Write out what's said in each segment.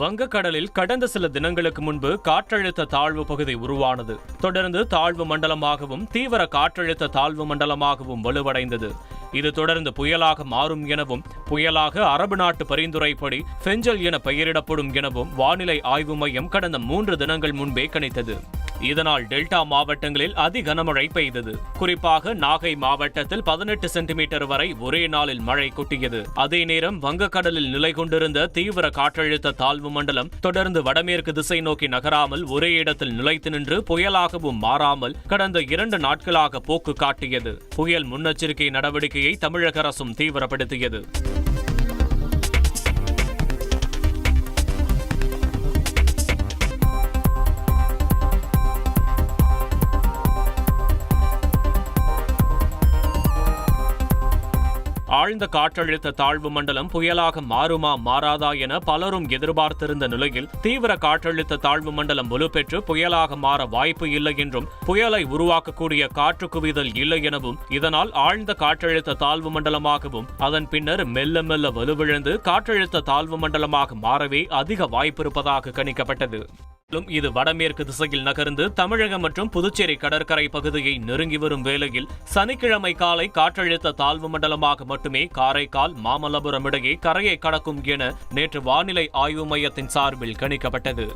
வங்கக்கடலில் கடந்த சில தினங்களுக்கு முன்பு காற்றழுத்த தாழ்வு பகுதி உருவானது. தொடர்ந்து தாழ்வு மண்டலமாகவும் தீவிர காற்றழுத்த தாழ்வு மண்டலமாகவும் வலுவடைந்தது. இது தொடர்ந்து புயலாக மாறும் எனவும் புயலாக அரபு நாட்டு பரிந்துரைப்படி ஃபெஞ்சல் என பெயரிடப்படும் எனவும் வானிலை ஆய்வு மையம் கடந்த 3 தினங்கள் முன்பே கணித்தது. இதனால் டெல்டா மாவட்டங்களில் அதி கனமழை பெய்தது. குறிப்பாக நாகை மாவட்டத்தில் 18 சென்டிமீட்டர் வரை ஒரே நாளில் மழை கொட்டியது. அதே நேரம் வங்கக்கடலில் நிலை கொண்டிருந்த தீவிர காற்றழுத்த தாழ்வு மண்டலம் தொடர்ந்து வடமேற்கு திசை நோக்கி நகராமல் ஒரே இடத்தில் நிலைத்து நின்று புயலாகவும் மாறாமல் கடந்த 2 நாட்களாக போக்கு காட்டியது. புயல் முன்னெச்சரிக்கை நடவடிக்கையை தமிழக அரசும் தீவிரப்படுத்தியது. ஆழ்ந்த காற்றழுத்த தாழ்வு மண்டலம் புயலாக மாறுமா மாறாதா என பலரும் எதிர்பார்த்திருந்த நிலையில் தீவிர காற்றழுத்த தாழ்வு மண்டலம் வலுப்பெற்று புயலாக மாற வாய்ப்பு இல்லை என்றும் புயலை உருவாக்கக்கூடிய காற்று குவிதல் இல்லை எனவும் இதனால் ஆழ்ந்த காற்றழுத்த தாழ்வு மண்டலமாகவும் அதன் பின்னர் மெல்ல மெல்ல வலுவிழந்து காற்றழுத்த தாழ்வு மண்டலமாக மாறவே அதிக வாய்ப்பு இருப்பதாக கணிக்கப்பட்டது. இது வடமேற்கு திசையில் நகர்ந்து தமிழகம் மற்றும் புதுச்சேரி கடற்கரை பகுதியை நெருங்கி வரும் வேளையில் சனிக்கிழமை காலை காற்றழுத்த தாழ்வு மண்டலமாக மட்டுமே காரைக்கால் மாமல்லபுரம் இடையே கரையை கடக்கும் என நேற்று வானிலை ஆய்வு மையத்தின் சார்பில் கணிக்கப்பட்டது.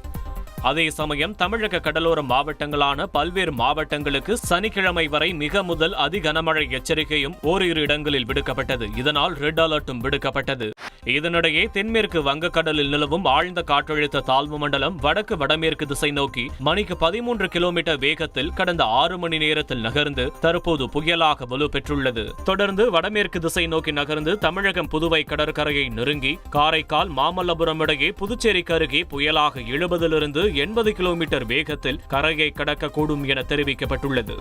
அதே சமயம் தமிழக கடலோர மாவட்டங்களான பல்வேறு மாவட்டங்களுக்கு சனிக்கிழமை வரை மிக முதல் அதி கனமழை எச்சரிக்கையும் ஓரிரு இடங்களில் விடுக்கப்பட்டது. இதனால் ரெட் அலர்ட்டும் விடுக்கப்பட்டது. இதனிடையே தென்மேற்கு வங்கக்கடலில் நிலவும் ஆழ்ந்த காற்றழுத்த தாழ்வு மண்டலம் வடக்கு வடமேற்கு திசை நோக்கி மணிக்கு 13 கிலோமீட்டர் வேகத்தில் கடந்த 6 மணி நேரத்தில் நகர்ந்து தற்போது புயலாக வலுப்பெற்றுள்ளது. தொடர்ந்து வடமேற்கு திசை நோக்கி நகர்ந்து தமிழகம் புதுவை கடற்கரையை நெருங்கி காரைக்கால் மாமல்லபுரம் இடையே புதுச்சேரிக்கு அருகே புயலாக 70 லிருந்து 80 கிலோமீட்டர் வேகத்தில் கரையை கடக்கக்கூடும் என தெரிவிக்கப்பட்டுள்ளது.